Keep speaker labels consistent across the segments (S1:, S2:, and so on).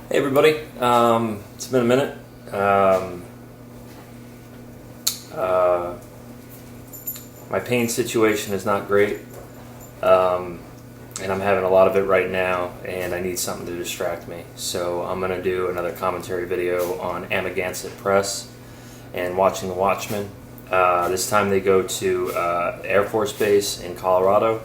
S1: Hey everybody, it's been a minute. My pain situation is not great, and I'm having a lot of it right now, and I need something to distract me. So I'm going to do another commentary video on Amagansett Press and Watching the Watchmen. This time they go to Air Force Base in Colorado.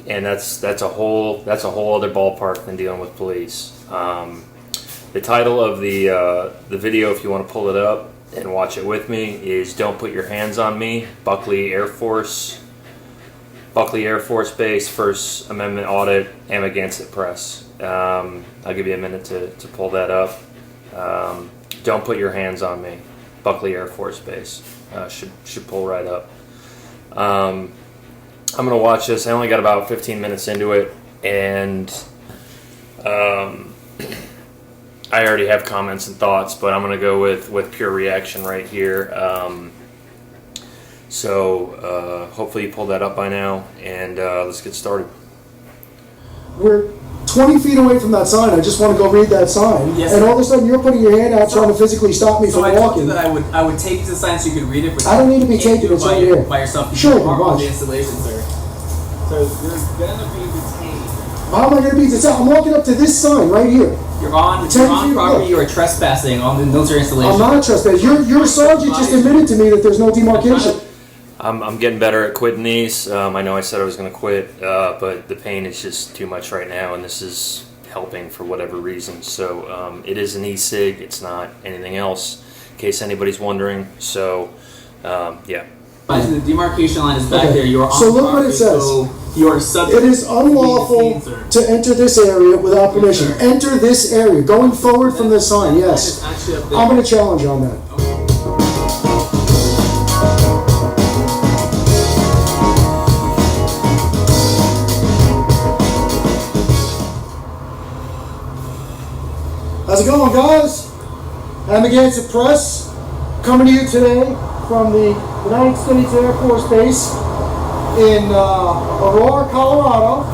S1: And that's a whole other ballpark than dealing with police. The title of the video, if you want to pull it up and watch it with me, is "Don't Put Your Hands on Me." Buckley Air Force Base, First Amendment Audit, Amagansett Press. I'll give you a minute to pull that up. Don't put your hands on me. Buckley Air Force Base should pull right up. I'm going to watch this. I only got about 15 minutes into it, and I already have comments and thoughts, but I'm going to go with pure reaction right here. So hopefully you pulled that up by now, and let's get started.
S2: We're 20 feet away from that sign. I just want to go read that sign. Yes, and all of a sudden you're putting your hand out trying to physically stop me from walking.
S3: So I told you that I would take you to the sign so you could read it. But
S2: I don't need to be taken. It's right here.
S3: By yourself.
S2: Sure,
S3: watch. The installation, sir. So you're going to be detained.
S2: How am I going to be detained? I'm walking up to this sign right here.
S3: You're on property. You are trespassing on the military installation.
S2: I'm not trespassing. Your sergeant just admitted to me that there's no demarcation.
S1: I'm getting better at quitting these. I know I said I was going to quit, but the pain is just too much right now, and this is helping for whatever reason. So it is an e-cig. It's not anything else, in case anybody's wondering. So, yeah.
S3: The demarcation line is back there. You are on
S2: so look what it says.
S3: So you are subject.
S2: It is unlawful to enter this area without permission. Enter this area. Going forward from this sign, yes. I'm going to challenge you on that. How's it going, guys? Amagansett Press, coming to you today from the United States Air Force Base in Aurora, Colorado.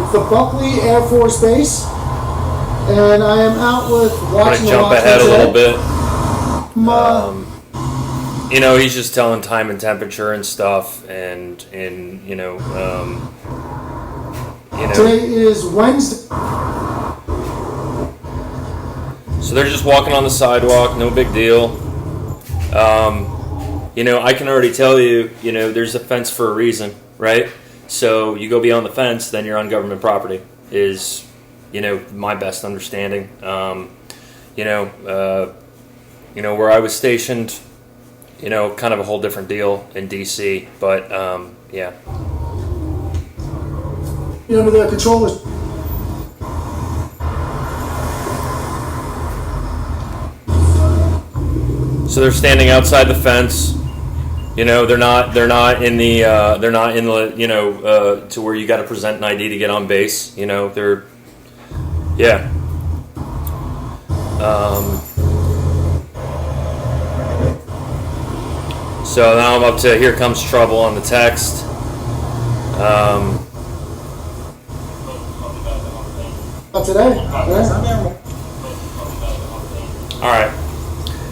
S2: It's the Buckley Air Force Base, and I am out with watching.
S1: I'm gonna jump ahead a little bit. You know, he's just telling time and temperature and stuff, and you know.
S2: Today is Wednesday.
S1: So they're just walking on the sidewalk, no big deal. You know, I can already tell you, you know, there's a fence for a reason, right? So you go beyond the fence, then you're on government property, is, you know, my best understanding. You know, where I was stationed, you know, kind of a whole different deal in D.C., but, yeah.
S2: You know, the controllers.
S1: So they're standing outside the fence. You know, they're not in the you know, to where you got to present an ID to get on base. You know, they're, yeah. So now I'm up to "Here Comes Trouble" on the text.
S2: Today.
S1: All right.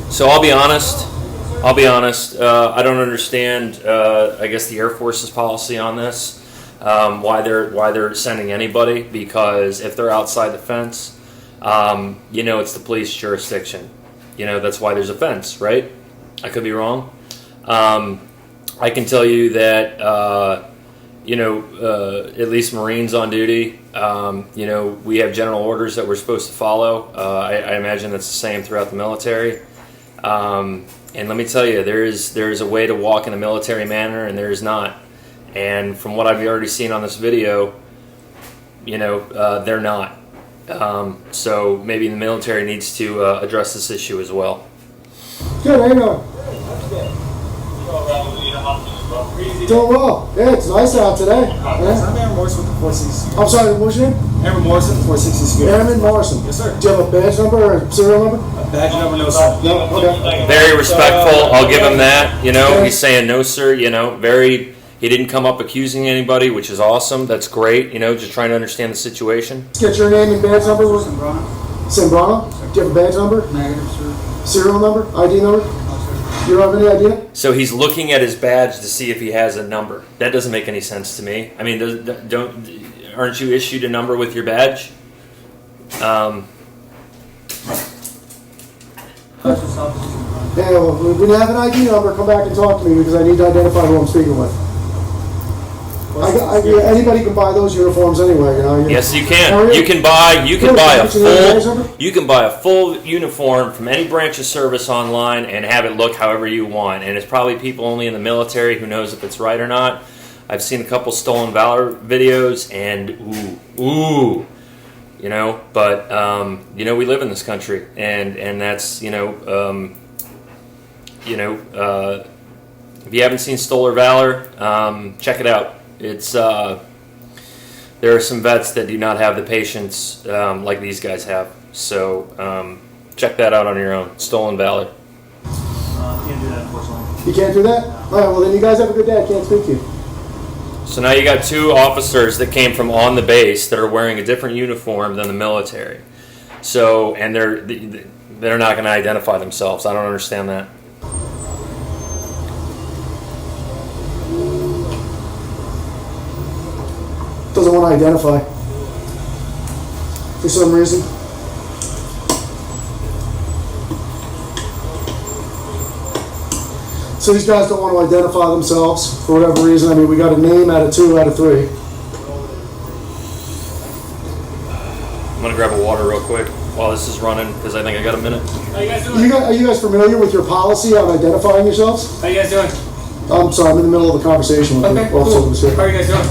S1: So I'll be honest. I don't understand. I guess the Air Force's policy on this. Why they're sending anybody? Because if they're outside the fence, you know, it's the police jurisdiction. You know, that's why there's a fence, right? I could be wrong. I can tell you that you know, at least Marines on duty. You know, we have general orders that we're supposed to follow. I imagine that's the same throughout the military. And let me tell you, there is a way to walk in a military manner, and there is not. And from what I've already seen on this video, you know, they're not. So maybe the military needs to address this issue as well.
S2: Good, how you doing? Doing well. Yeah, it's nice out today. Yeah.
S4: I'm Aaron Morrison with the 460.
S2: I'm sorry, what's your name?
S4: Aaron Morrison, 460 Security.
S2: Aaron Morrison.
S4: Yes, sir.
S2: Do you have a badge number or a serial number?
S4: Badge number, no, sir.
S2: No? Okay.
S1: Very respectful. I'll give him that. You know, he's saying no, sir. You know, very. He didn't come up accusing anybody, which is awesome. That's great. You know, just trying to understand the situation.
S2: Let's get your name and badge number.
S4: Morrison, bro.
S2: Sembrano? Do you have a badge number?
S4: Negative, sir.
S2: Serial number? ID number? You don't have any idea?
S1: So he's looking at his badge to see if he has a number. That doesn't make any sense to me. I mean, aren't you issued a number with your badge?
S2: Yeah, well, when you have an ID number, come back and talk to me because I need to identify who I'm speaking with. Anybody can buy those uniforms anyway, you know.
S1: Yes, you can. You can buy a full uniform from any branch of service online and have it look however you want. And it's probably people only in the military who knows if it's right or not. I've seen a couple stolen valor videos, and ooh, you know. But you know, we live in this country, and that's if you haven't seen Stolen Valor, check it out. It's there are some vets that do not have the patience like these guys have. So check that out on your own. Stolen Valor.
S3: Can't do that, unfortunately.
S2: You can't do that? All right, well then you guys have a good day. I can't speak to you.
S1: So now you got two officers that came from on the base that are wearing a different uniform than the military. So, and they're not going to identify themselves. I don't understand that.
S2: Doesn't want to identify for some reason. So these guys don't want to identify themselves for whatever reason. I mean, we got a name out of 2 out of 3.
S1: I'm going to grab a water real quick while this is running because I think I got a minute.
S3: How you guys doing?
S2: Are you guys familiar with your policy on identifying yourselves?
S3: How you guys doing?
S2: I'm sorry, I'm in the middle of a conversation with
S3: Okay,
S2: you. Also,
S3: cool. How are you guys doing?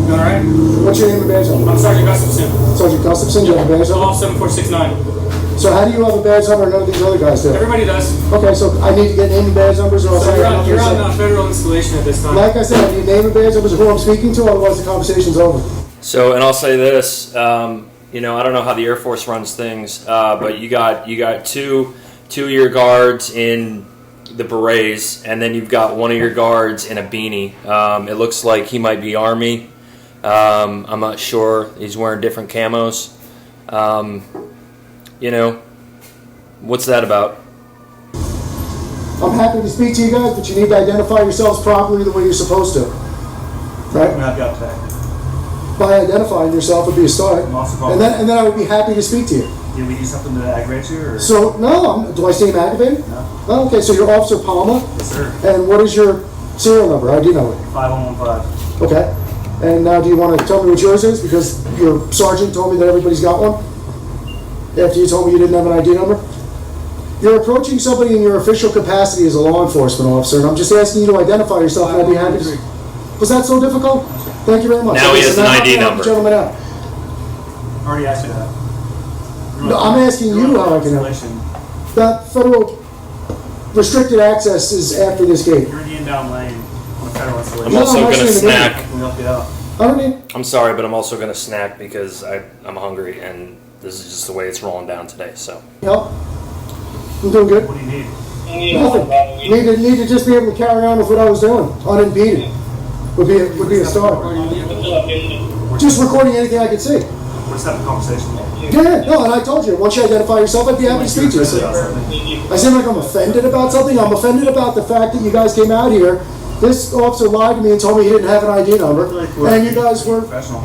S3: You alright?
S2: What's your name and badge number?
S3: I'm Sergeant Gustafson.
S2: Sergeant Gustafson, do you have a badge number?
S3: 7469.
S2: So how do you have a badge number and none of these other guys do?
S3: Everybody does.
S2: Okay, so I need to get name and badge numbers or else
S3: So
S2: I have
S3: you're
S2: nothing to
S3: on
S2: say.
S3: federal installation at this time.
S2: Like I said, I need name and badge numbers of who I'm speaking to, otherwise the conversation's over.
S1: So, and I'll say this, you know, I don't know how the Air Force runs things, but you got two of your guards in the berets, and then you've got one of your guards in a beanie. It looks like he might be Army. I'm not sure. He's wearing different camos. You know, what's that about?
S2: I'm happy to speak to you guys, but you need to identify yourselves properly the way you're supposed to. Right?
S3: I've got that.
S2: By identifying yourself would be a start. And then I would be happy to speak to you.
S3: Did we do something to aggravate you? Or?
S2: So, no, do I seem aggravated?
S3: No.
S2: Oh, okay, so you're Officer Palmer.
S3: Yes, sir.
S2: And what is your serial number? ID number?
S3: 5115.
S2: Okay. And now do you want to tell me what yours is? Because your sergeant told me that everybody's got one? After you told me you didn't have an ID number? You're approaching somebody in your official capacity as a law enforcement officer, and I'm just asking you to identify yourself, and I'd be happy to... Was that so difficult? Thank you very much.
S1: Now he has
S2: So
S1: an
S2: now
S1: ID
S2: I'll help
S1: number.
S2: the gentleman out.
S3: Already asked you that.
S2: No, I'm asking you how I can help. That federal restricted access is after this gate.
S3: You're in the inbound lane on a federal installation.
S1: I'm also
S2: I'm
S1: going to
S2: actually in the
S1: snack.
S3: We'll help you out.
S2: I don't need...
S1: I'm sorry, but I'm also going to snack because I'm hungry, and this is just the way it's rolling down today. So.
S2: help? I'm doing good.
S3: What do you need?
S2: Nothing. Need to just be able to carry on with what I was doing, unimpeded. Would be a start. Just recording anything I could see.
S3: We're just having a conversation.
S2: Yeah, no, and I told you, once you identify yourself, I'd be happy to speak to you. I seem like I'm offended about something. I'm offended about the fact that you guys came out here. This officer lied to me and told me he didn't have an ID number, and you guys were.
S3: Professional.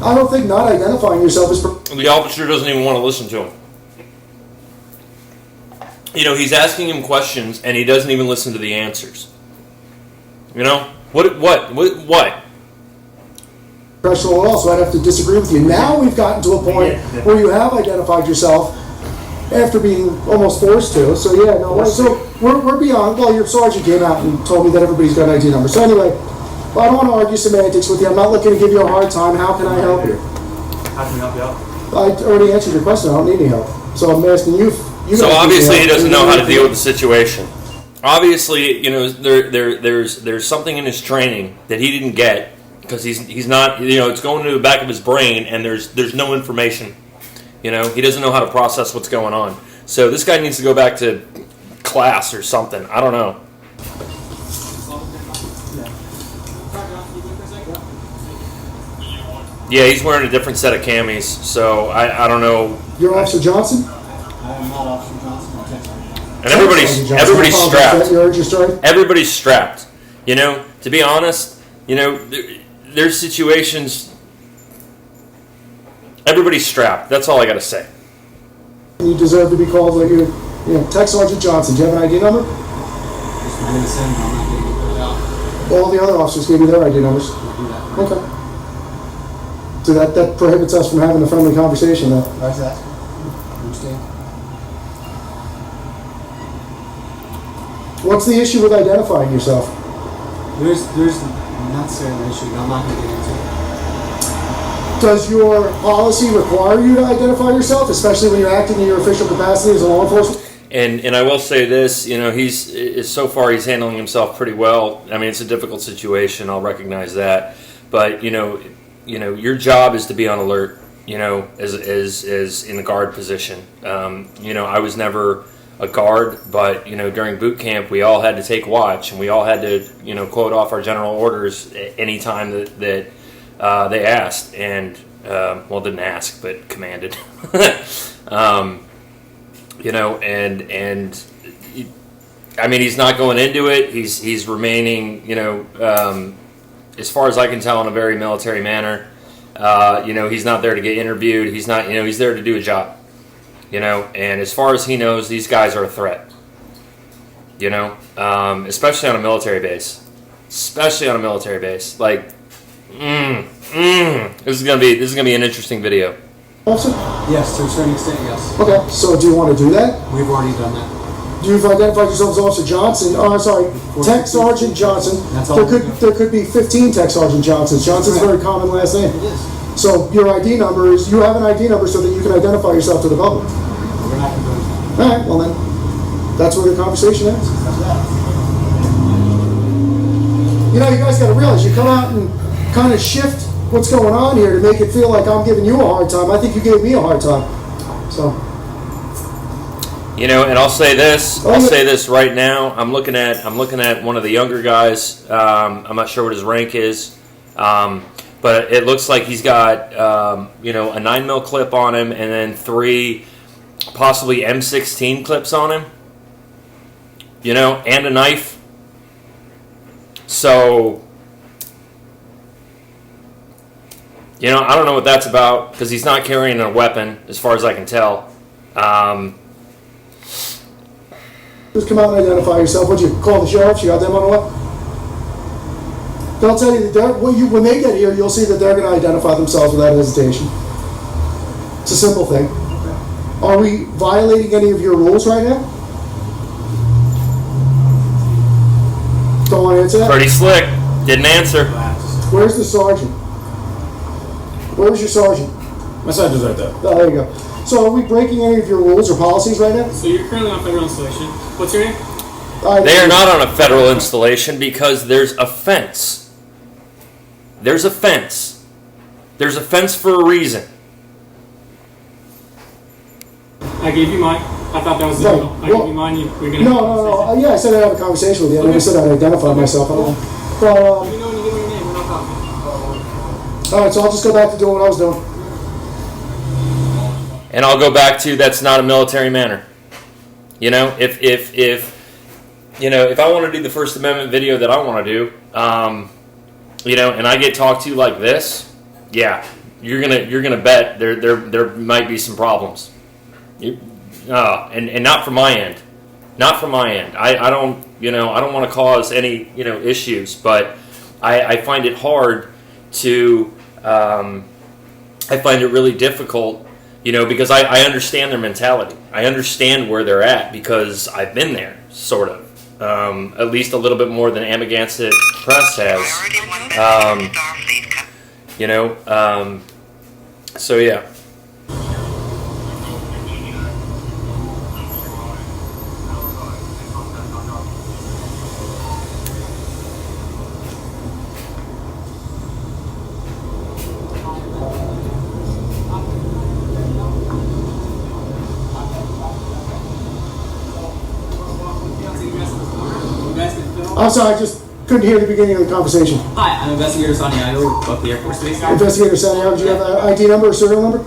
S2: I don't think not identifying yourself is.
S1: The officer doesn't even want to listen to him. You know, he's asking him questions, and he doesn't even listen to the answers. You know? What?
S2: Professional at all, so I'd have to disagree with you. Now we've gotten to a point where you have identified yourself after being almost forced to. So yeah, no. So we're beyond. Well, your sergeant came out and told me that everybody's got an ID number. So anyway, well, I don't want to argue semantics with you. I'm not looking to give you a hard time. How can I help you?
S3: How can we help you out?
S2: I already answered your question. I don't need any help. So I'm asking you.
S1: So obviously he doesn't know how to deal with the situation. Obviously, you know, there's something in his training that he didn't get because he's not, you know, it's going to the back of his brain and there's no information. You know, he doesn't know how to process what's going on. So this guy needs to go back to class or something. I don't know. Yeah, he's wearing a different set of camis, so I don't know.
S2: You're Officer Johnson?
S3: I am not Officer Johnson. I'm Tech Sergeant Johnson.
S1: And everybody's strapped.
S2: You heard your story?
S1: Everybody's strapped. You know, to be honest, you know, there's situations. Everybody's strapped. That's all I got to say.
S2: You deserve to be called like you know, Tech Sergeant Johnson. Do you have an ID number?
S3: It's my name is Sam, but I'm not getting it put out.
S2: All the other officers gave you their ID numbers.
S3: We'll do that.
S2: Okay. So that prohibits us from having a friendly conversation then.
S3: Roger that. Understand?
S2: What's the issue with identifying yourself?
S3: There's not necessarily an issue, but I'm not going to get into it.
S2: Does your policy require you to identify yourself, especially when you're acting in your official capacity as a law enforcement?
S1: And I will say this, you know, so far he's handling himself pretty well. I mean, it's a difficult situation. I'll recognize that, but you know, your job is to be on alert. You know, as in the guard position. You know, I was never a guard, but you know, during boot camp, we all had to take watch, and we all had to, you know, quote off our general orders anytime that they asked, and well, didn't ask, but commanded. You know, and I mean, he's not going into it. He's remaining, you know, as far as I can tell, in a very military manner. You know, he's not there to get interviewed. He's not, you know, he's there to do a job. You know, and as far as he knows, these guys are a threat. You know, especially on a military base. Especially on a military base. Like, this is gonna be an interesting video.
S2: Officer?
S3: Yes, to a certain extent, yes.
S2: Okay, so do you want to do that?
S3: We've already done that.
S2: You've identified yourself as Officer Johnson. Oh, sorry, Tech Sergeant Johnson.
S3: That's all.
S2: There could be 15 Tech Sergeant Johnsons. Johnson's a very common last name.
S3: It is.
S2: So your ID number is, you have an ID number so that you can identify yourself to the public.
S3: We're not going to do it.
S2: All right, well then, that's where the conversation ends.
S3: That's that.
S2: You know, you guys got to realize, you come out and kind of shift what's going on here to make it feel like I'm giving you a hard time. I think you gave me a hard time. So.
S1: You know, and I'll say this. I'll say this right now. I'm looking at one of the younger guys. I'm not sure what his rank is, but it looks like he's got you know, a 9mm clip on him, and then 3 possibly M16 clips on him. You know, and a knife. So, you know, I don't know what that's about, because he's not carrying a weapon, as far as I can tell.
S2: Just come out and identify yourself. Would you call the sheriffs? You got them on the way? They'll tell you that when they get here, you'll see that they're going to identify themselves without hesitation. It's a simple thing. Are we violating any of your rules right now? Don't want to answer that?
S1: Pretty slick. Didn't answer.
S2: Where's the sergeant? Where's your sergeant?
S4: My sergeant's right there.
S2: Oh, there you go. So are we breaking any of your rules or policies right now?
S5: So you're currently on federal installation. What's your name?
S1: They are not on a federal installation because there's a fence. There's a fence. There's a fence for a reason.
S5: I gave you mine. I thought that was the
S2: Right.
S5: deal. I gave you mine. You're gonna.
S2: No. Yeah, I said I'd have a conversation with you. I never said I'd identify myself. I don't know. But,
S5: Let me know when you give me your name. We're not talking.
S2: all right, so I'll just go back to doing what I was doing.
S1: And I'll go back to, that's not a military manner. You know, if you know, if I want to do the First Amendment video that I want to do, you know, and I get talked to like this, yeah, you're gonna bet there might be some problems. And not from my end. Not from my end. I don't, you know, I don't want to cause any, you know, issues, but I find it hard to, I find it really difficult, you know, because I understand their mentality. I understand where they're at because I've been there, sort of. At least a little bit more than Amagansett Press has. You know, so yeah.
S2: I'm sorry, just Couldn't hear the beginning of the conversation.
S5: Hi, I'm Investigator Santiago with Buckley Air Force Base.
S2: Investigator Santiago, do you have an ID number or serial number?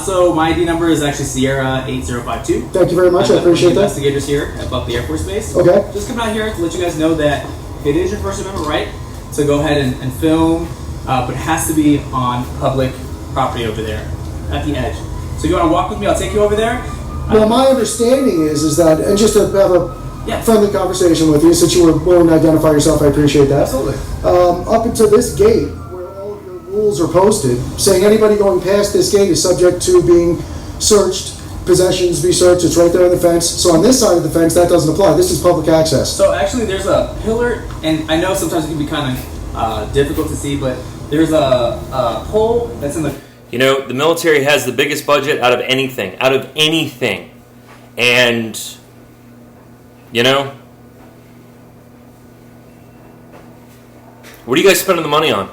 S5: So my ID number is actually Sierra 8052.
S2: Thank you very much. I appreciate that.
S5: Investigators here at Buckley Air Force Base.
S2: Okay.
S5: Just coming out here to let you guys know that it is your First Amendment right to go ahead and film, but it has to be on public property over there at the edge. So you want to walk with me? I'll take you over there.
S2: Well, my understanding is that, and just to have a friendly conversation with you, since you were willing to identify yourself, I appreciate that.
S5: Absolutely.
S2: Up until this gate, where all of your rules are posted, saying anybody going past this gate is subject to being searched, possessions be searched, it's right there on the fence. So on this side of the fence, that doesn't apply. This is public access.
S5: So actually there's a pillar, and I know sometimes it can be kind of difficult to see, but there's a pole that's in the...
S1: You know, the military has the biggest budget out of anything. And, you know, what are you guys spending the money on?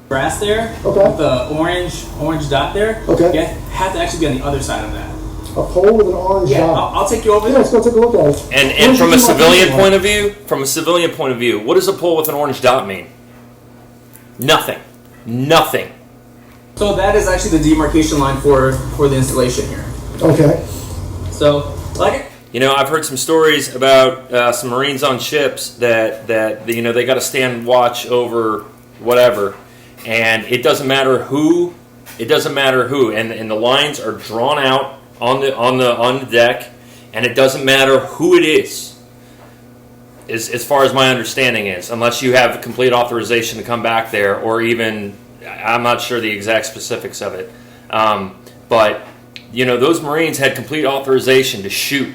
S5: grass there,
S2: Okay.
S5: with the orange dot there.
S2: Okay.
S5: You have to actually be on the other side of that.
S2: A pole with an orange
S5: Yeah,
S2: dot.
S5: I'll take you over
S2: Yeah,
S5: there.
S2: let's go take a look at it.
S1: And from a civilian point of view, what does a pole with an orange dot mean? Nothing.
S5: So that is actually the demarcation line for the installation here.
S2: Okay.
S5: So, like it?
S1: You know, I've heard some stories about some Marines on ships that you know, they got to stand watch over whatever, and it doesn't matter who, and the lines are drawn out on the deck, and it doesn't matter who it is. As far as my understanding is, unless you have complete authorization to come back there, or even, I'm not sure the exact specifics of it, but you know, those Marines had complete authorization to shoot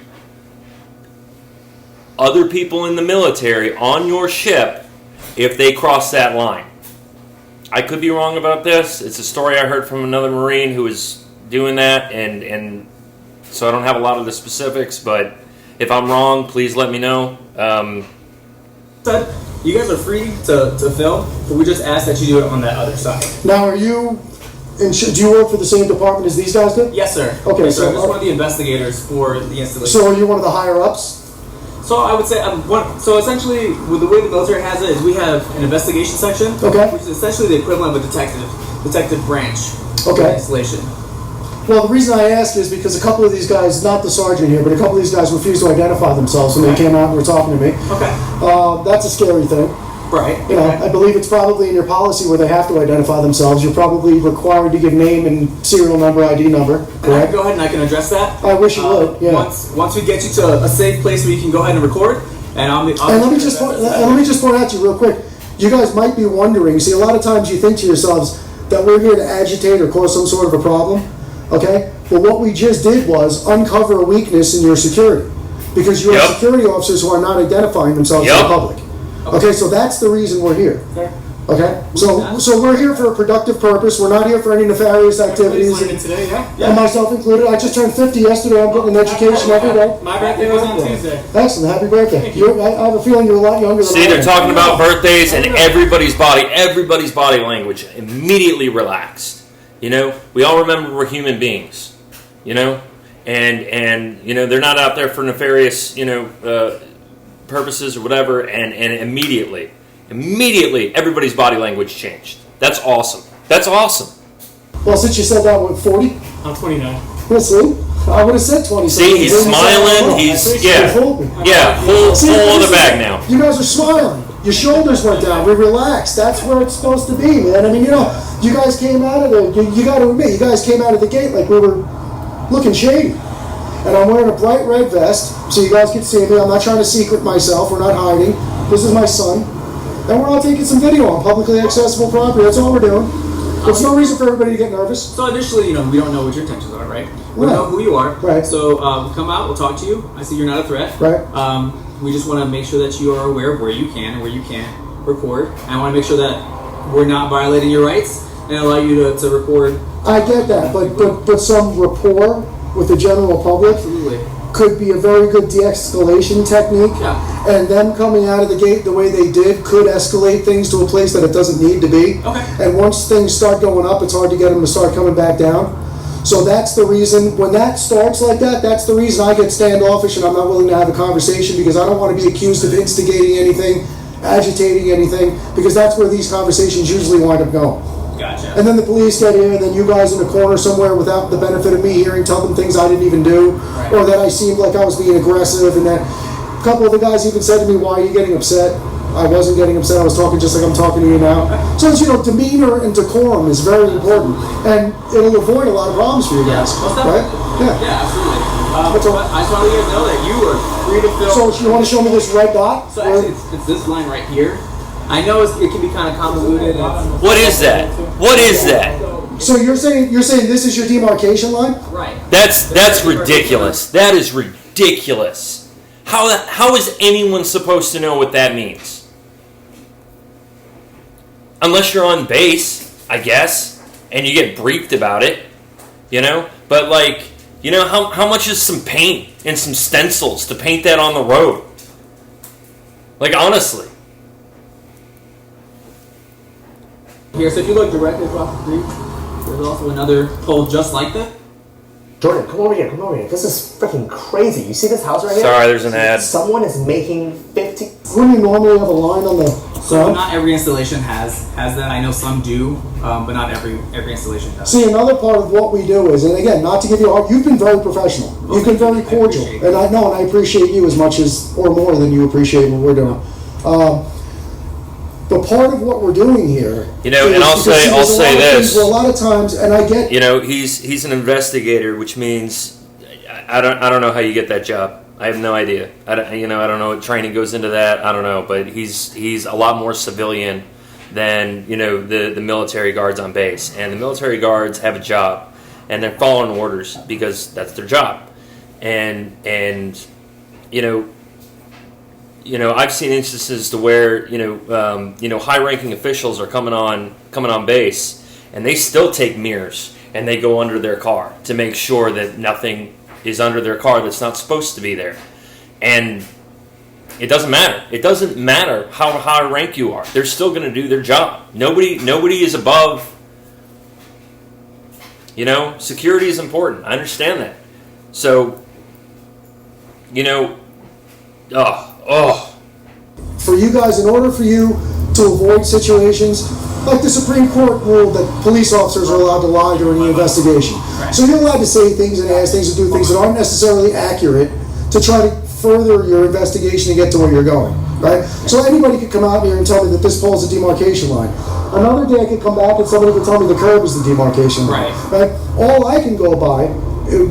S1: other people in the military on your ship if they cross that line. I could be wrong about this. It's a story I heard from another Marine who was doing that, and so I don't have a lot of the specifics, but if I'm wrong, please let me know.
S5: Said, you guys are free to film, but we just ask that you do it on that other side.
S2: Now, do you work for the same department as these guys do?
S5: Yes, sir.
S2: Okay,
S5: yes, sir.
S2: so
S5: I'm just one of the investigators for the installation.
S2: So are you one of the higher ups?
S5: So I would say, so essentially, with the way the military has it, is we have an investigation section,
S2: Okay.
S5: which is essentially the equivalent of a detective branch for
S2: Okay.
S5: installation.
S2: Well, the reason I ask is because a couple of these guys, not the sergeant here, but a couple of these guys refused to identify themselves when they came out and were talking to me.
S5: Okay.
S2: That's a scary thing.
S5: Right.
S2: You know,
S5: okay.
S2: I believe it's probably in your policy where they have to identify themselves. You're probably required to give name and serial number, ID number,
S5: And I can
S2: correct?
S5: go ahead and I can address that.
S2: I wish you would, yeah.
S5: Once we get you to a safe place where you can go ahead and record, and I'll
S2: And let me just point out to you real quick. You guys might be wondering. See, a lot of times you think to yourselves that we're here to agitate or cause some sort of a problem. Okay, but what we just did was uncover a weakness in your security, because you have
S1: Yep.
S2: security officers who are not identifying themselves to
S1: Yep.
S2: the public. Okay, so that's the reason we're here.
S5: Fair.
S2: Okay, so we're here for a productive purpose. We're not here for any nefarious activities.
S4: today, yeah?
S2: And myself included. I just turned 50 yesterday. I'm getting an education every day.
S4: My birthday was on Tuesday.
S2: Excellent. Happy birthday. I have a feeling you're a lot younger than
S1: See,
S2: I
S1: they're
S2: am.
S1: talking about birthdays, and everybody's body language immediately relaxed. You know, we all remember we're human beings. You know, and you know, they're not out there for nefarious, you know, purposes or whatever, and immediately everybody's body language changed. That's awesome.
S2: Well, since you said that, what, 40?
S4: I'm 29.
S2: We'll see. I would have said 20.
S1: See, he's smiling.
S2: You fooled me.
S1: Full of the bag now.
S2: You guys are smiling. Your shoulders went down. We relaxed. That's where it's supposed to be, man. I mean, you know, you guys came out of you got to admit, you guys came out of the gate like we were looking shady. And I'm wearing a bright red vest, so you guys can see me. I'm not trying to secret myself. We're not hiding. This is my son. And we're all taking some video on publicly accessible property. That's all we're doing. There's no reason for everybody to get nervous.
S5: So initially, you know, we don't know what your intentions are, right? We
S2: Right.
S5: don't know who you are.
S2: Right.
S5: So we'll come out, we'll talk to you. I see you're not a threat.
S2: Right.
S5: We just want to make sure that you are aware of where you can and where you can't record. And I want to make sure that we're not violating your rights and allow you to record.
S2: I get that, but some rapport with the general public
S5: Absolutely.
S2: could be a very good de-escalation technique.
S5: Yeah.
S2: And them coming out of the gate the way they did could escalate things to a place that it doesn't need to be.
S5: Okay.
S2: And once things start going up, it's hard to get them to start coming back down. So that's the reason, when that starts like that, that's the reason I get standoffish and I'm not willing to have a conversation, because I don't want to be accused of instigating anything, agitating anything, because that's where these conversations usually wind up going.
S5: Gotcha.
S2: And then the police get here, and then you guys in a corner somewhere without the benefit of me hearing tell them things I didn't even do,
S5: Right.
S2: or that I seemed like I was being aggressive, and then a couple of the guys even said to me, "Why are you getting upset?" I wasn't getting upset. I was talking just like I'm talking to you now. So it's, demeanor and decorum is very important, and it'll avoid a lot of problems for you guys,
S5: Most
S2: right?
S5: definitely.
S2: Yeah.
S5: Yeah, absolutely.
S2: That's all.
S5: But I just want to let you guys know that you are free to film.
S2: So you want to show me this red dot?
S5: So actually, it's this line right here. I know it can be kind of convoluted.
S1: What is that? What is that?
S2: So you're saying this is your demarcation line?
S5: Right.
S1: That's ridiculous. That is ridiculous. How is anyone supposed to know what that means? Unless you're on base, I guess, and you get briefed about it, But how much is some paint and some stencils to paint that on the road? Like, honestly.
S5: Here, so if you look directly across the street, there's also another pole just like that.
S6: Jordan, come over here, This is freaking crazy. You see this house right here?
S1: Sorry, there's an ad.
S6: Someone is making 50...
S2: Wouldn't you normally have a line on the
S5: So
S2: front?
S5: not every installation has that. I know some do, but not every installation does.
S2: See, another part of what we do is, and again, not to give you a hard, you've been very professional. You've been very cordial.
S5: appreciate it.
S2: And I know, and I appreciate you as much as, or more than you appreciate what we're doing. But part of what we're doing here,
S1: And I'll say this.
S2: A lot of times, and I get,
S1: He's an investigator, which means I don't know how you get that job. I have no idea. I don't know what training goes into that. I don't know, but he's a lot more civilian than the military guards on base. And the military guards have a job, and they're following orders because that's their job. And I've seen instances to where high-ranking officials are coming on base, and they still take mirrors and they go under their car to make sure that nothing is under their car that's not supposed to be there. And it doesn't matter. It doesn't matter how high rank you are. They're still going to do their job. Nobody is above. Security is important. I understand that. So,
S2: for you guys, in order for you to avoid situations like the Supreme Court ruled that police officers are allowed to lie during the investigation. So you're allowed to say things and ask things and do things that aren't necessarily accurate to try to further your investigation and get to where you're going, right? So anybody could come out here and tell me that this pole is a demarcation line. Another day I could come back and somebody could tell me the curb is the demarcation line. Right? All I can go by,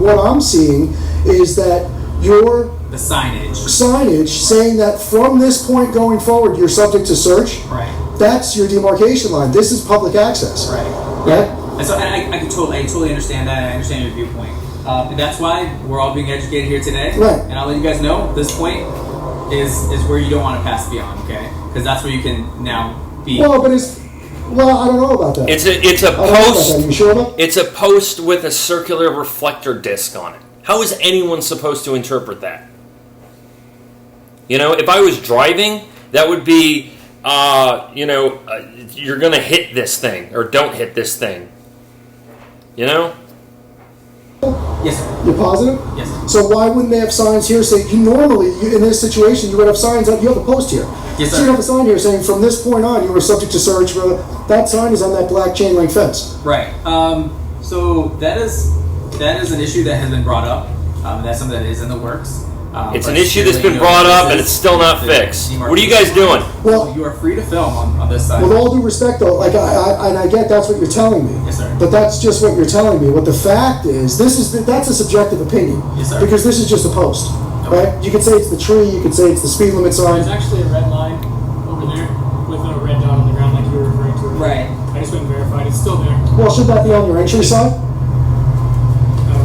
S2: what I'm seeing, is that
S5: the signage
S2: saying that from this point going forward you're subject to search.
S5: Right.
S2: That's your demarcation line. This is public access.
S5: Right. And so I totally understand that. And I understand your viewpoint. And that's why we're all being educated here today.
S2: Right.
S5: And I'll let you guys know this point is where you don't want to pass beyond, okay? Because that's where you can now be.
S2: Well, I don't know about that.
S1: It's a
S2: I don't know about
S1: post.
S2: that. You sure about?
S1: It's a post with a circular reflector disc on it. How is anyone supposed to interpret that? If I was driving, that would be, you're going to hit this thing, or don't hit this thing.
S5: Yes, sir.
S2: You're positive?
S5: Yes, sir.
S2: So why wouldn't they have signs here saying, in this situation, you would have signs up, you have a post here.
S5: Yes,
S2: So
S5: sir.
S2: you have a sign here saying, from this point on, you are subject to search. That sign is on that black chain link fence.
S5: Right. So that is an issue that has been brought up. That's something that is in the works.
S1: It's
S5: but
S1: an issue that's been
S5: you know,
S1: brought up
S5: this
S1: and
S5: is
S1: it's still not
S5: the
S1: fixed.
S5: demarcation.
S1: What are you guys doing?
S2: Well,
S5: You are free to film on this side.
S2: with all due respect, though, I get that's what you're telling me.
S5: Yes, sir.
S2: But that's just what you're telling me. What the fact is, that's a subjective opinion.
S5: Yes, sir.
S2: Because this is just a post, right? You could say it's the tree, you could say it's the speed limit sign.
S4: There's actually a red line over there with a red dot on the ground like you were referring to.
S5: Right.
S4: I just went and verified. It's still there.
S2: Well, should that be on your entry side?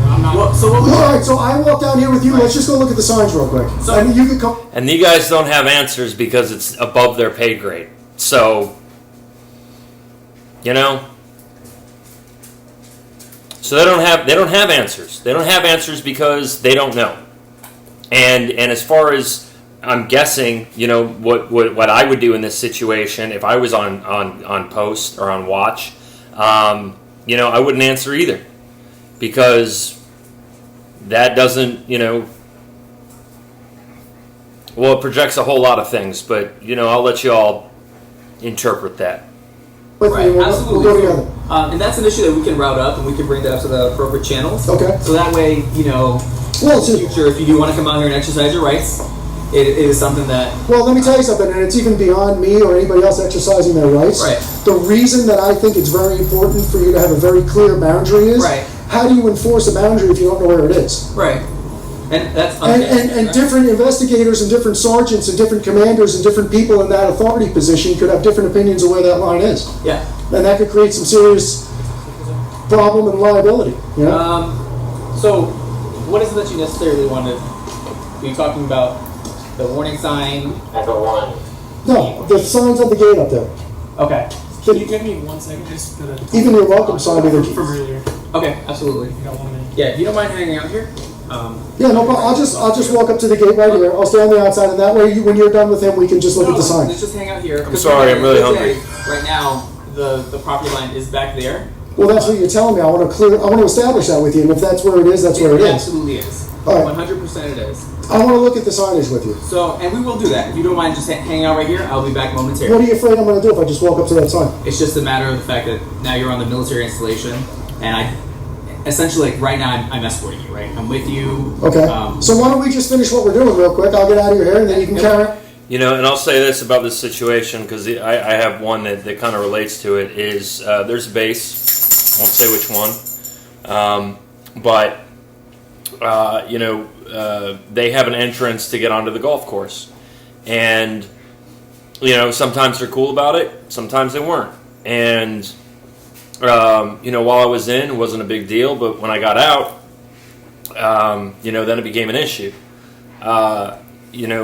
S4: I'm not.
S5: Well, so what we
S2: All right, so I walk down here with you. Let's just go look at the signs real quick.
S5: So-
S2: and you could come.
S1: And you guys don't have answers because it's above their pay grade. So, so they don't have answers. They don't have answers because they don't know. And as far as I'm guessing, what I would do in this situation if I was on post or on watch, I wouldn't answer either. because that doesn't, well, it projects a whole lot of things, but, I'll let you all interpret that.
S2: With
S5: Right,
S2: me, we'll
S5: absolutely.
S2: go together.
S5: And that's an issue that we can route up, and we can bring that up to the appropriate channels.
S2: Okay.
S5: So that way,
S2: Well,
S5: in the
S2: see,
S5: future, if you do want to come out here and exercise your rights, it is something that.
S2: well, let me tell you something, and it's even beyond me or anybody else exercising their rights.
S5: Right.
S2: The reason that I think it's very important for you to have a very clear boundary is,
S5: Right.
S2: how do you enforce a boundary if you don't know where it is?
S5: Right. And that's
S2: And different investigators and different sergeants and different commanders and different people in that authority position could have different opinions of where that line is.
S5: Yeah.
S2: And that could create some serious problem and liability,
S5: So, what is it that you necessarily wanted? Are you talking about the warning sign?
S2: No, the signs on the gate up there.
S5: Okay.
S4: Can you give me 1 second? Just gonna
S2: Even your welcome sign either.
S4: from earlier.
S5: Okay, absolutely.
S4: You got 1 minute.
S5: Yeah, if you don't mind hanging out here.
S2: Yeah, no problem. I'll just walk up to the gate right here. I'll stay on the outside, and that way, when you're done with him, we can just look at the sign.
S5: Let's just hang out here.
S1: I'm sorry, I'm really hungry.
S5: Right now, the property line is back there.
S2: Well, that's what you're telling me. I want to establish that with you, and if that's where it is, that's where it is.
S5: Absolutely is.
S2: All right.
S5: 100% it is.
S2: I want to look at the signage with you.
S5: So, and we will do that. If you don't mind just hanging out right here, I'll be back
S2: What
S5: momentarily.
S2: are you afraid I'm going to do if I just walk up to that sign?
S5: It's just a matter of the fact that now you're on the military installation, and I essentially, like, right now, I'm escorting you, right? I'm with you.
S2: Okay. So why don't we just finish what we're doing real quick? I'll get out of your hair, and then you can carry on.
S1: And I'll say this about this situation, because I have one that kind of relates to it, is there's a base, I won't say which one, but, they have an entrance to get onto the golf course. And, sometimes they're cool about it, sometimes they weren't. And, while I was in, it wasn't a big deal, but when I got out, then it became an issue. I don't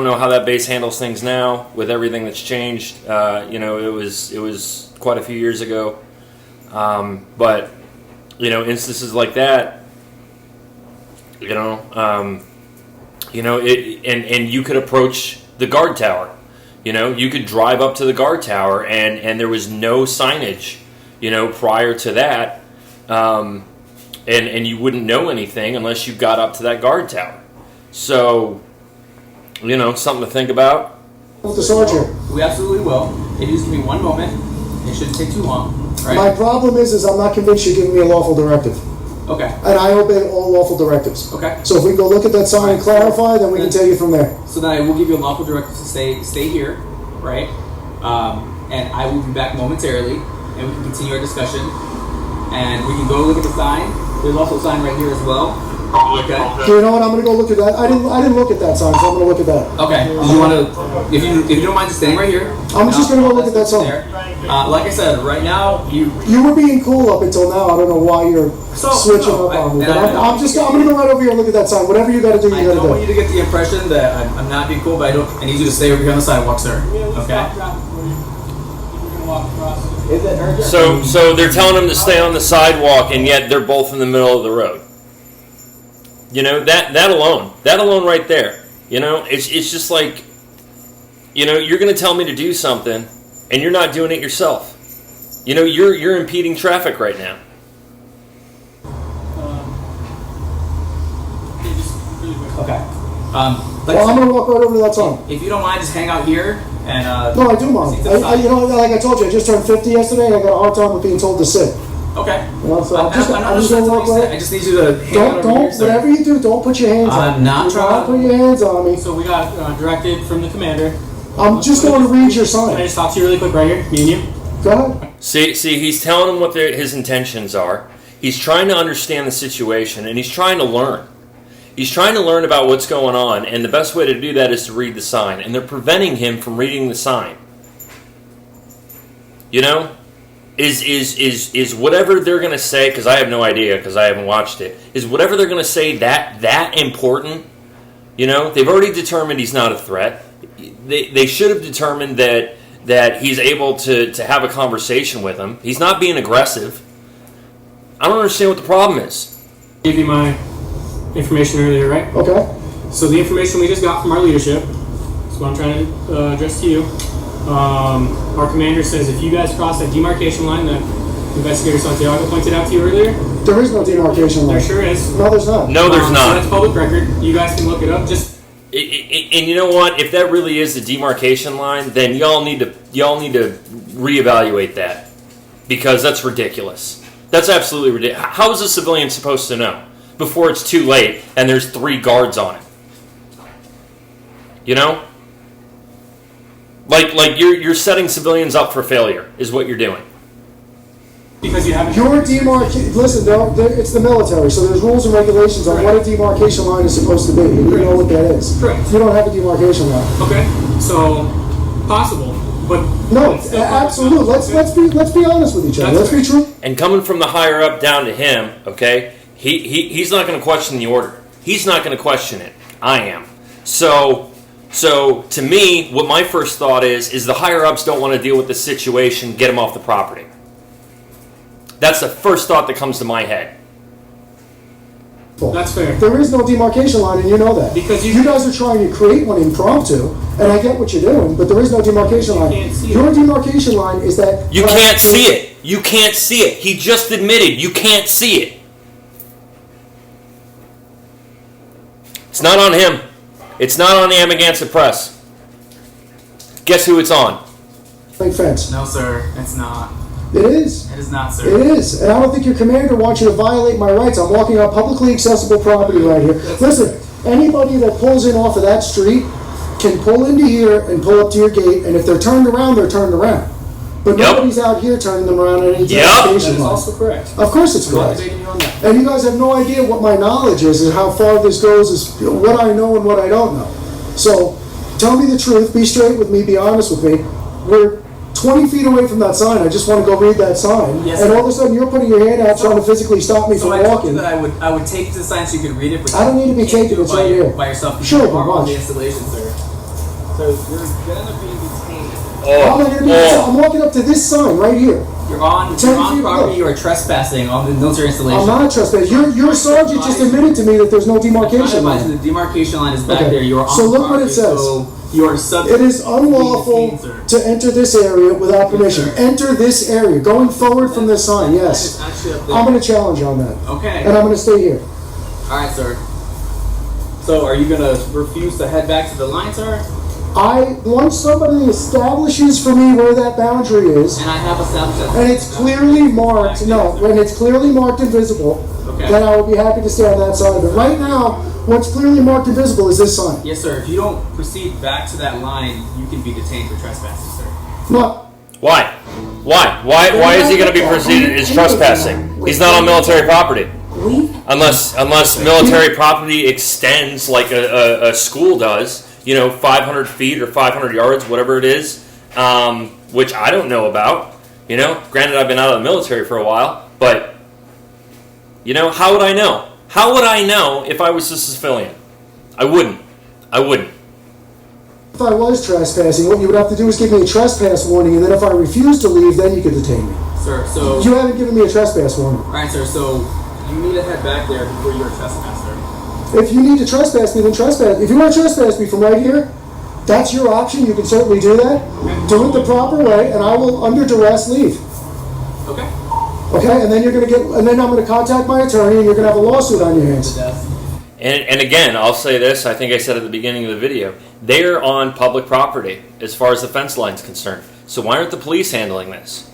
S1: know how that base handles things now with everything that's changed. It was quite a few years ago. But instances like that, and you could approach the guard tower. You could drive up to the guard tower, and there was no signage, prior to that, and you wouldn't know anything unless you got up to that guard tower. So, something to think about.
S2: With the sergeant.
S5: We absolutely will. If you just give me 1 moment, it shouldn't take too long. Right?
S2: My problem is I'm not convinced you're giving me a lawful directive.
S5: Okay.
S2: And I obey all lawful directives.
S5: Okay.
S2: So if we go look at that sign and clarify, then we can take it from there.
S5: So then I will give you a lawful directive to stay here, right? And I will be back momentarily, and we can continue our discussion. And we can go look at the sign. There's also a sign right here as well. Okay.
S2: You know what? I'm going to go look at that. I didn't look at that sign, so I'm going to look at that.
S5: Okay. Do you want to? If you don't mind just staying right here.
S2: I'm just going to go look at that sign.
S5: Like I said, right now you.
S2: You were being cool up until now. I don't know why you're switching up on me. But I'm going to go right over here and look at that sign. Whatever you got to do,
S5: I
S2: you got
S5: don't want
S2: to
S5: you to get the impression that I'm not being cool, but I need you to stay over here on the sidewalk, sir. Okay.
S6: Is it urgent?
S1: So they're telling him to stay on the sidewalk, and yet they're both in the middle of the road. That alone right there. It's just like, you're going to tell me to do something, and you're not doing it yourself. You're impeding traffic right now.
S5: Okay.
S2: Well, I'm going to walk right over to that sign.
S5: If you don't mind, just hang out here and.
S2: No, I do mind. Like I told you, I just turned 50 yesterday, and I got a hard time with being told to sit.
S5: Okay.
S2: So I'm just going to walk right.
S5: I just need you to hang out over
S2: Don't,
S5: here, sir.
S2: whatever you do, don't put your hands on me.
S5: I'm not
S2: Do
S5: trying to-
S2: put your hands on me.
S4: So we got directed from the commander.
S2: I'm just going to read your
S4: Can I
S2: sign.
S4: just talk to you really quick right here, me and you?
S2: Go ahead.
S1: See, he's telling him what his intentions are. He's trying to understand the situation, and he's trying to learn. He's trying to learn about what's going on, and the best way to do that is to read the sign. And they're preventing him from reading the sign. Is whatever they're going to say, because I have no idea, because I haven't watched it, is whatever they're going to say that important? They've already determined he's not a threat. They should have determined that he's able to have a conversation with him. He's not being aggressive. I don't understand what the problem is.
S4: Give you my information earlier, right?
S2: Okay.
S4: So the information we just got from our leadership, that's what I'm trying to address to you. Our commander says if you guys cross that demarcation line, that Investigator Santiago pointed out to you earlier?
S2: There is no demarcation line.
S4: There sure is.
S2: No, there's not.
S1: No, there's
S4: So
S1: not.
S4: that's public record. You guys can look it up. Just
S1: And you know what? If that really is the demarcation line, then y'all need to reevaluate that, because that's ridiculous. That's absolutely ridiculous. How is a civilian supposed to know before it's too late and there's 3 guards on it? You know, like you're setting civilians up for failure is what you're doing.
S4: because you haven't.
S2: Your demarcation, listen, it's the military, so there's rules and regulations on what a demarcation line is supposed to be. And you know what that is.
S4: Correct.
S2: You don't have a demarcation line.
S4: Okay, so possible, but
S2: No,
S4: it's still
S2: absolutely. Let's be honest with each other.
S4: That's
S2: Let's be true.
S1: And coming from the higher up down to him, okay, he's not going to question the order. He's not going to question it. I am. So to me, what my first thought is the higher ups don't want to deal with the situation, get him off the property. That's the first thought that comes to my head.
S4: That's fair.
S2: There is no demarcation line, and you know that.
S4: Because
S2: you guys are trying to create one impromptu, and I get what you're doing, but there is no demarcation line.
S4: can't see
S2: Your
S4: it.
S2: demarcation line is that
S1: You can't see it. You can't see it. He just admitted you can't see it. It's not on him. It's not on the Amagansett Press. Guess who it's on?
S2: Big fence.
S5: No, sir, it's not.
S2: It is.
S5: It is not, sir.
S2: It is. And I don't think your commander wants you to violate my rights. I'm walking on publicly accessible property right here. Listen, anybody that pulls in off of that street can pull into here and pull up to your gate, and if they're turned around, they're turned around. But
S1: Yep.
S2: nobody's out here turning them around at any
S1: Yep.
S4: That
S2: demarcation
S4: is
S2: line.
S4: also correct.
S2: Of course it's
S4: I'm not
S2: correct.
S4: debating you on that.
S2: And you guys have no idea what my knowledge is and how far this goes, is what I know and what I don't know. So, tell me the truth, be straight with me, be honest with me. We're 20 feet away from that sign, I just want to go read that sign.
S5: Yes,
S2: And
S5: sir.
S2: all of a sudden you're putting your hand out trying to physically stop me
S5: So
S2: from
S5: I told you
S2: walking.
S5: that I would take the sign so you could read it, but
S2: I don't need to be
S5: you can't
S2: taken,
S5: do it
S2: it's
S5: by
S2: right
S5: your-
S2: here.
S5: by yourself. because
S2: Sure,
S5: you are
S2: but
S5: on
S2: watch.
S5: the installation, sir. So you're gonna be detained.
S2: How am I gonna be- I'm walking up to this sign right here.
S5: You're on
S2: 10 feet
S5: property.
S2: look.
S5: You are trespassing on the military installation.
S2: I'm not trespassing. Your sergeant just admitted to me that there's no demarcation
S5: The
S2: line.
S5: demarcation line is back
S2: Okay.
S5: there. You are on
S2: So look what
S5: property,
S2: it says.
S5: So you are subject.
S2: It is unlawful to enter this area without permission. Enter this area, going forward from this sign, yes.
S5: It's actually up there.
S2: I'm gonna challenge you on that.
S5: Okay.
S2: And I'm gonna stay here.
S5: All right, sir. So are you gonna refuse to head back to the line, sir?
S2: Once somebody establishes for me where that boundary is,
S5: And I have established that.
S2: and it's clearly marked, when it's clearly marked and visible,
S5: Okay.
S2: then I will be happy to stay on that side of it. Right now, what's clearly marked and visible is this sign.
S5: Yes, sir. If you don't proceed back to that line, you can be detained for trespassing, sir.
S2: Look,
S1: Why? Why is he going to be proceeded as trespassing? He's not on military property. Unless military property extends like a school does, 500 feet or 500 yards, whatever it is, which I don't know about. Granted, I've been out of the military for a while, but how would I know? How would I know if I was a civilian? I wouldn't.
S2: if I was trespassing, what you would have to do is give me a trespass warning, and then if I refuse to leave, then you could detain me.
S5: Sir, so...
S2: You haven't given me a trespass warning.
S5: All right, sir. So you need to head back there before you're a trespasser.
S2: If you need to trespass me, then trespass. If you want to trespass me from right here, that's your option. You can certainly do that. Do it the proper way, and I will, under duress, leave.
S5: Okay.
S2: Okay, and then I'm going to contact my attorney, and you're going to have a lawsuit on your hands.
S1: And again, I'll say this, I think I said at the beginning of the video, they're on public property as far as the fence line's concerned. So why aren't the police handling this?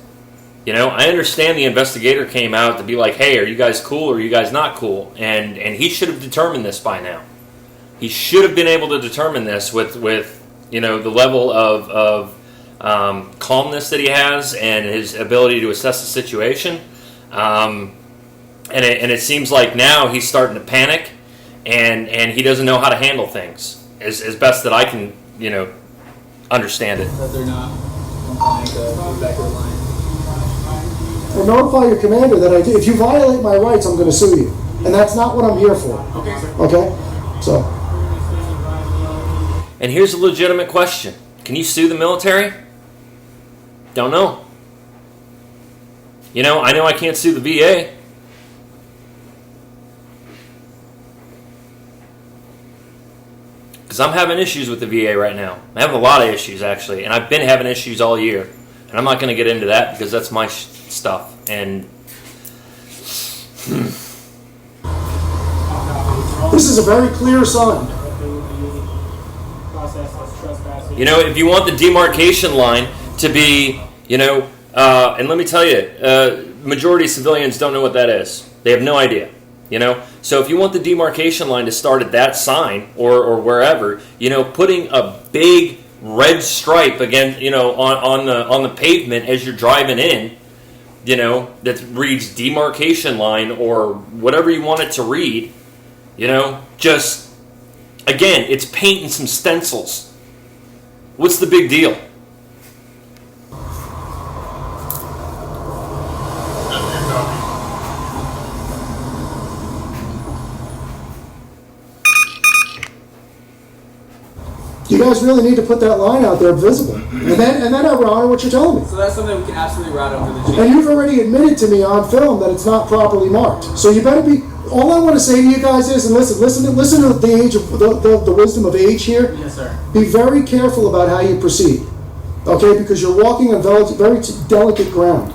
S1: I understand the investigator came out to be like, hey, are you guys cool or are you guys not cool? And he should have determined this by now. He should have been able to determine this with the level of calmness that he has and his ability to assess the situation. And it seems like now he's starting to panic and he doesn't know how to handle things as best that I can, understand it.
S5: That they're not complying to move back to the line.
S2: And notify your commander that if you violate my rights, I'm going to sue you. And that's not what I'm here for.
S5: Okay, sir.
S2: Okay? So,
S1: And here's a legitimate question. Can you sue the military? Don't know. I know I can't sue the VA. Because I'm having issues with the VA right now. I'm having a lot of issues, actually. And I've been having issues all year. And I'm not going to get into that because that's my stuff. And
S2: This is a very clear sign.
S1: you know, if you want the demarcation line to be, you know, and let me tell you, majority of civilians don't know what that is. They have no idea. You know, so if you want the demarcation line to start at that sign or wherever, you know, putting a big red stripe again, you know, on the pavement as you're driving in, you know, that reads demarcation line or whatever you want it to read, you know, just again, it's paint and some stencils. What's the big deal?
S2: You guys really need to put that line out there visible. And then I would honor what you're telling me.
S5: So that's something we can absolutely route over the chief.
S2: And you've already admitted to me on film that it's not properly marked. So you better be. All I want to say to you guys is, and listen to the age of the wisdom of age here.
S5: Yes, sir.
S2: Be very careful about how you proceed, okay? Because you're walking on very delicate ground,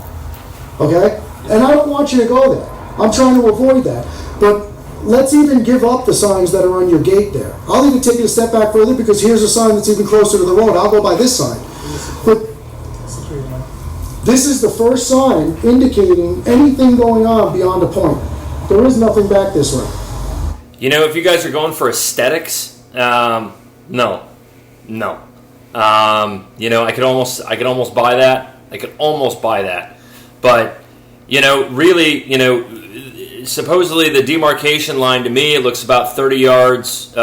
S2: okay? And I don't want you to go there. I'm trying to avoid that. But let's even give up the signs that are on your gate there. I'll even take it a step back further because here's a sign that's even closer to the road. I'll go by this sign. But this is the first sign indicating anything going on beyond a point. There is nothing back this way.
S1: You know, if you guys are going for aesthetics, no. You know, I could almost buy that. I could almost buy that. But, you know, really, you know, supposedly the demarcation line to me, it looks about 30 yards, you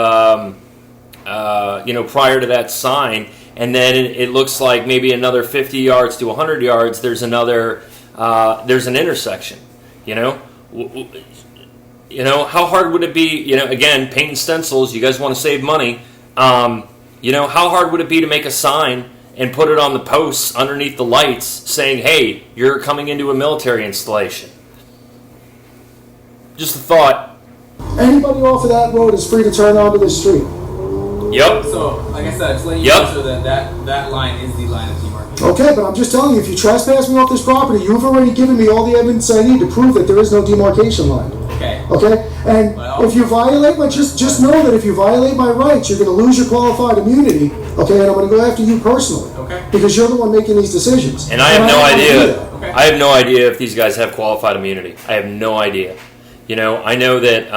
S1: know, prior to that sign. And then it looks like maybe another 50 yards to 100 yards, there's another, there's an intersection, you know. You know, how hard would it be, you know, again, paint and stencils, you guys want to save money. You know, how hard would it be to make a sign and put it on the posts underneath the lights saying, hey, you're coming into a military installation? Just a thought.
S2: Anybody off of that road is free to turn onto this street.
S1: Yep.
S5: So, like I said, just letting you know so that line is the line of demarcation.
S2: Okay, but I'm just telling you, if you trespass me off this property, you've already given me all the evidence I need to prove that there is no demarcation line.
S5: Okay.
S2: Okay? And if you violate my, just know that if you violate my rights, you're going to lose your qualified immunity, okay? And I'm going to go after you personally.
S5: Okay.
S2: Because you're the one making these decisions.
S1: And I have no idea.
S5: Okay.
S1: I have no idea if these guys have qualified immunity. I have no idea. You know, I know that,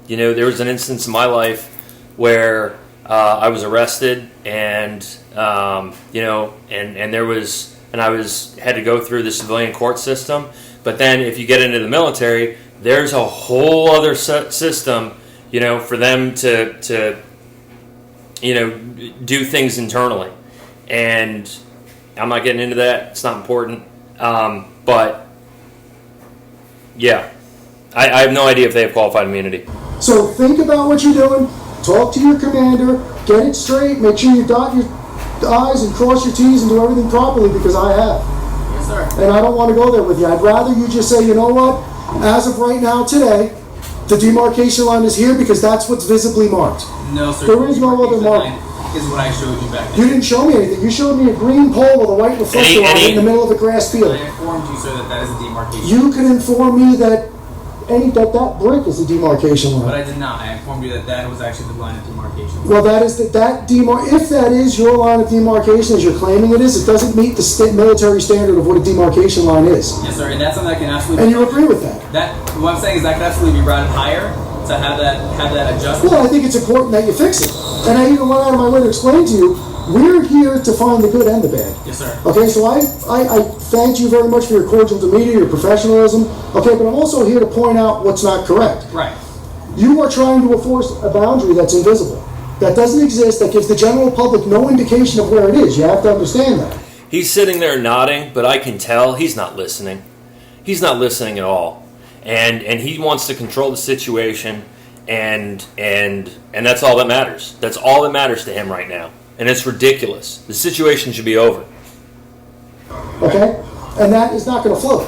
S1: you know, there was an instance in my life where I was arrested and, you know, and there was, and I had to go through the civilian court system. But then if you get into the military, there's a whole other system, you know, for them to you know, do things internally. And I'm not getting into that. It's not important. But, yeah, I have no idea if they have qualified immunity.
S2: So think about what you're doing. Talk to your commander. Get it straight. Make sure you dot your I's and cross your T's and do everything properly because I have.
S5: Yes, sir.
S2: And I don't want to go there with you. I'd rather you just say, you know what? As of right now, today, the demarcation line is here because that's what's visibly marked.
S5: No, sir.
S2: There is no other mark.
S5: Is what I showed you back then.
S2: You didn't show me anything. You showed me a green pole with a white reflector on it in the middle of a grass field.
S5: I informed you, sir, that is a demarcation.
S2: You can inform me that that brick is a demarcation line.
S5: But I did not. I informed you that was actually the line of demarcation.
S2: Well, if that is your line of demarcation as you're claiming it is, it doesn't meet the military standard of what a demarcation line is.
S5: Yes, sir, and that's something that can absolutely.
S2: And you agree with that?
S5: What I'm saying is that can absolutely be routed higher to have that adjustment.
S2: Well, I think it's important that you fix it. And I even went out of my way to explain to you, we're here to find the good and the bad.
S5: Yes, sir.
S2: Okay, so I thank you very much for your cordial demeanor, your professionalism. Okay, but I'm also here to point out what's not correct.
S5: Right.
S2: You are trying to enforce a boundary that's invisible, that doesn't exist, that gives the general public no indication of where it is. You have to understand that.
S1: He's sitting there nodding, but I can tell he's not listening. He's not listening at all. And he wants to control the situation, and that's all that matters. That's all that matters to him right now. And it's ridiculous. The situation should be over.
S2: Okay? And that is not going to float.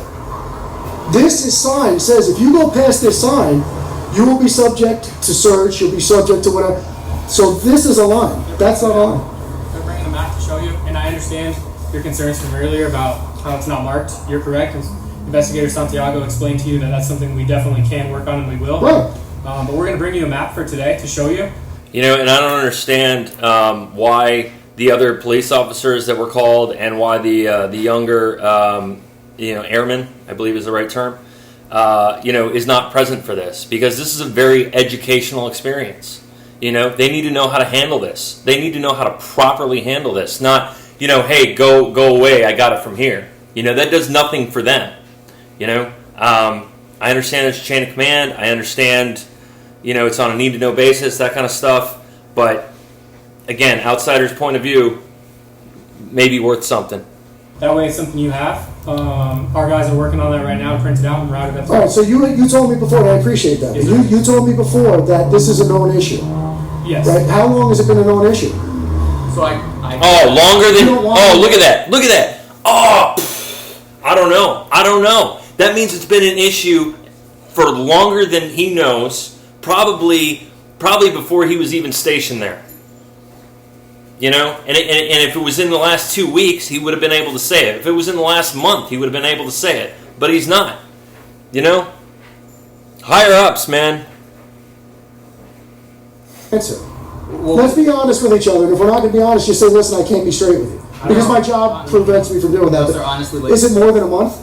S2: This sign says if you go past this sign, you will be subject to search, you'll be subject to whatever. So this is a line. That's not a line.
S4: They're bringing a map to show you, and I understand your concerns from earlier about how it's not marked. You're correct. Investigator Santiago explained to you that that's something we definitely can work on and we will.
S2: Right.
S4: But we're going to bring you a map for today to show you.
S1: You know, and I don't understand why the other police officers that were called and why the younger, airman, I believe is the right term, is not present for this, because this is a very educational experience. You know, they need to know how to handle this. They need to know how to properly handle this. Not, hey, go away, I got it from here. That does nothing for them. I understand there's a chain of command. I understand, it's on a need-to-know basis, that kind of stuff. But, again, outsider's point of view may be worth something.
S4: That way it's something you have. Our guys are working on that right now, print it out and route it up.
S2: All right, so you told me before, and I appreciate that.
S4: Yes, sir.
S2: You told me before that this is a known issue.
S4: Yes.
S2: Right? How long has it been a known issue?
S5: So
S1: Longer than... Oh, look at that. Look at that. Oh, I don't know. That means it's been an issue for longer than he knows, probably before he was even stationed there. And if it was in the last 2 weeks, he would have been able to say it. If it was in the last month, he would have been able to say it. But he's not. Higher ups, man.
S2: Answer. Let's be honest with each other. And if we're not going to be honest, just say, listen, I can't be straight with you. Because my job prevents me from doing that.
S5: Sir, honestly,
S2: is it more than a month?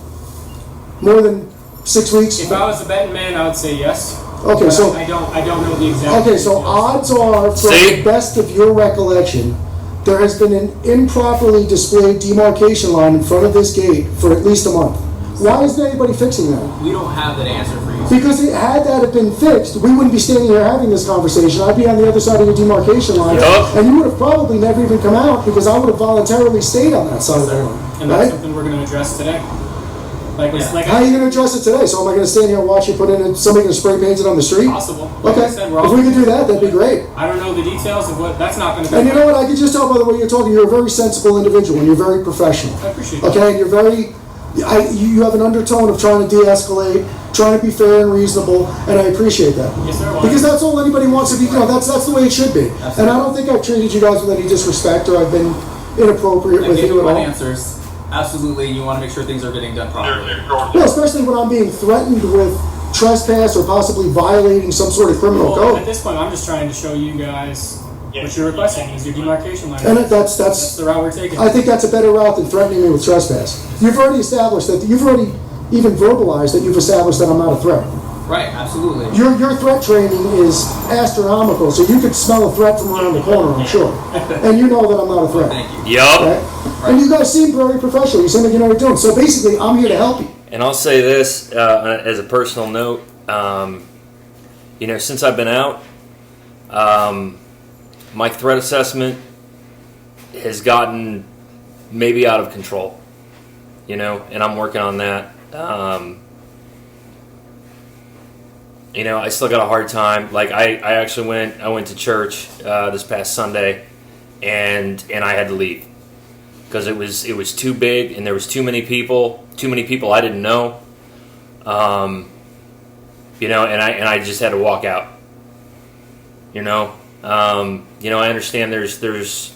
S2: More than 6 weeks?
S4: If I was a betting man, I would say yes.
S2: Okay,
S4: But
S2: so...
S4: I don't know the exact.
S2: Okay, so
S4: details.
S2: odds are, from the best of your recollection, there has been an improperly displayed demarcation line in front of this gate for at least a month. Why isn't anybody fixing that?
S5: we don't have that answer for you.
S2: Because had that have been fixed, we wouldn't be standing here having this conversation. I'd be on the other side of the demarcation line,
S1: Yup.
S2: and you would have probably never even come out because I would have voluntarily stayed on that side of the line.
S4: And that's
S2: Right?
S4: something we're going to address today.
S2: How are you going to address it today? So am I going to stand here and watch you put in somebody going to spray paint it on the street?
S4: Possible. Like
S2: Okay.
S4: I said,
S2: If we could do that, that'd be great.
S4: I don't know the details of what. That's not going to be.
S2: And you know what? I can just tell by the way you're talking, you're a very sensible individual and you're very professional.
S4: I appreciate that.
S2: Okay, and you're very, you have an undertone of trying to de-escalate, trying to be fair and reasonable, and I appreciate that.
S4: Yes, sir.
S2: Because that's all anybody wants to be. That's the way it should be.
S5: Absolutely.
S2: And I don't think I've treated you guys with any disrespect or I've been inappropriate
S5: I
S2: with
S5: gave
S2: you
S5: you
S2: at
S5: my
S2: all.
S5: answers. Absolutely, you want to make sure things are getting done properly.
S2: Well, especially when I'm being threatened with trespass or possibly violating some sort of criminal
S4: Well,
S2: code.
S4: at this point, I'm just trying to show you guys what you're requesting is your demarcation line.
S2: And
S4: That's
S2: that's
S4: the route we're taking.
S2: I think that's a better route than threatening me with trespass. You've already established that. You've already even verbalized that you've established that I'm not a threat.
S5: Right, absolutely.
S2: Your threat training is astronomical, so you could smell a threat from around the corner, I'm sure. And you know that I'm not a threat.
S5: Thank you.
S1: Yup.
S2: Okay? And you guys seem very professional. You seem like you know what you're doing. So basically, I'm here to help you.
S1: And I'll say this as a personal note. Since I've been out, my threat assessment has gotten maybe out of control. And I'm working on that. I still got a hard time. Like I actually went to church this past Sunday, and I had to leave because it was too big and there was too many people I didn't know. And I just had to walk out. I understand there's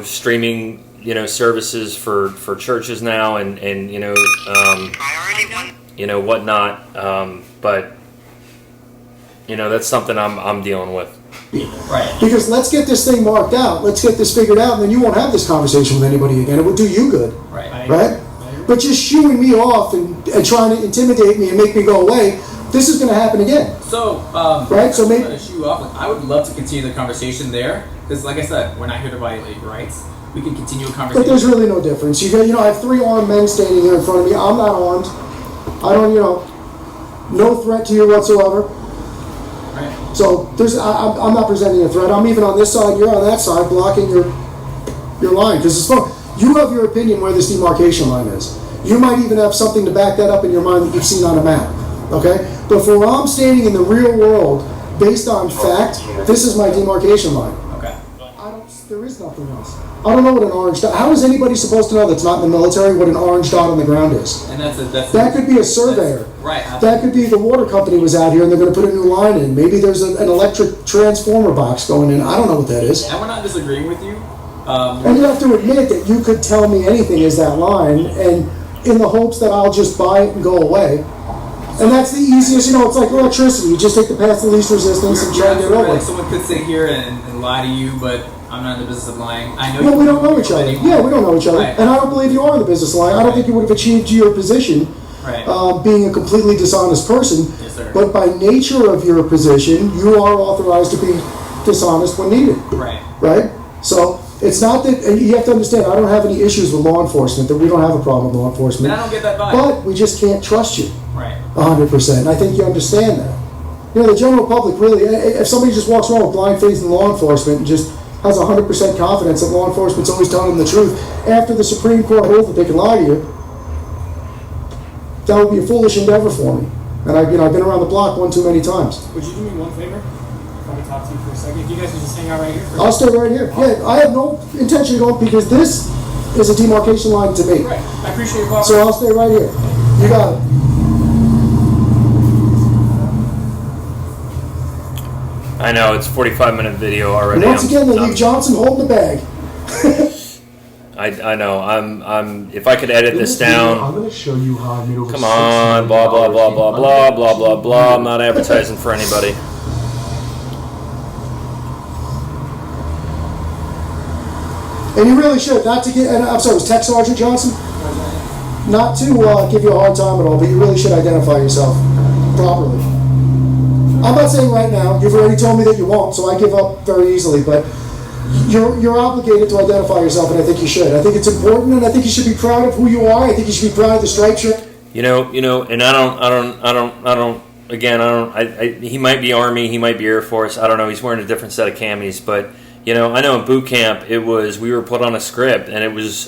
S1: streaming services for churches now and whatnot. But that's something I'm dealing with.
S5: Right.
S2: Because let's get this thing marked out. Let's get this figured out, and then you won't have this conversation with anybody again. It will do you good.
S5: Right.
S2: Right? But just shooing me off and trying to intimidate me and make me go away, this is going to happen again.
S5: So,
S2: Right, so maybe-
S5: to shoot you off, I would love to continue the conversation there because, like I said, we're not here to violate your rights. We can continue a
S2: But
S5: conversation.
S2: there's really no difference. I have 3 armed men standing here in front of me. I'm not armed. I don't, no threat to you whatsoever.
S5: Right.
S2: So I'm not presenting a threat. I'm even on this side, you're on that side, blocking your line. Because you have your opinion where this demarcation line is. You might even have something to back that up in your mind that you've seen on a map. Okay? But for where I'm standing in the real world, based on fact, this is my demarcation line.
S5: Okay.
S2: There is nothing else. I don't know what an orange dot. How is anybody supposed to know that's not in the military what an orange dot on the ground is?
S5: And
S2: That could be a surveyor.
S5: Right.
S2: That could be the water company was out here and they're going to put a new line in. Maybe there's an electric transformer box going in. I don't know what that is.
S5: And we're not disagreeing with you.
S2: And you have to admit that you could tell me anything is that line, and in the hopes that I'll just buy it and go away. And that's the easiest, it's like electricity. You just take the path of least resistance and try to get it over.
S5: Like someone could sit here and lie to you, but I'm not in the business of lying. I know.
S2: Well, we don't know each other. Yeah, we don't know each other.
S5: Right.
S2: And I don't believe you are in the business line. I don't think you would have achieved your position
S5: Right.
S2: being a completely dishonest person.
S5: Yes, sir.
S2: But by nature of your position, you are authorized to be dishonest when needed.
S5: Right.
S2: Right? So it's not that, and you have to understand, I don't have any issues with law enforcement, that we don't have a problem with law enforcement.
S5: And I don't get that vibe.
S2: But we just can't trust you
S5: Right.
S2: 100%. And I think you understand that. The general public really, if somebody just walks around with blind faith in law enforcement and just has 100% confidence that law enforcement's always telling them the truth, after the Supreme Court holds that they can lie to you, that would be a foolish endeavor for me. And I've been around the block one too many times.
S4: Would you do me one favor? Let me talk to you for a second. If you guys would just hang out right here.
S2: I'll stay right here. Yeah, I have no intention of going, because this is a demarcation line to me.
S4: Right. I appreciate your
S2: So I'll stay right here. You got it.
S1: I know, it's a 45-minute video already.
S2: And once again, they leave Johnson holding the bag.
S1: I know. I'm. If I could edit this down.
S3: I'm going to show you how I made over.
S1: Come on, blah blah blah blah blah blah blah blah. I'm not advertising for anybody.
S2: And you really should, not to get, and I'm sorry, was Tech Sergeant Johnson? Not to give you a hard time at all, but you really should identify yourself properly. I'm not saying right now, you've already told me that you won't, so I give up very easily, but you're obligated to identify yourself, and I think you should. I think it's important, and I think you should be proud of who you are. I think you should be proud of the striped shirt.
S1: And he might be Army, he might be Air Force, I don't know, he's wearing a different set of camis, but, I know in boot camp, we were put on a script, and it was,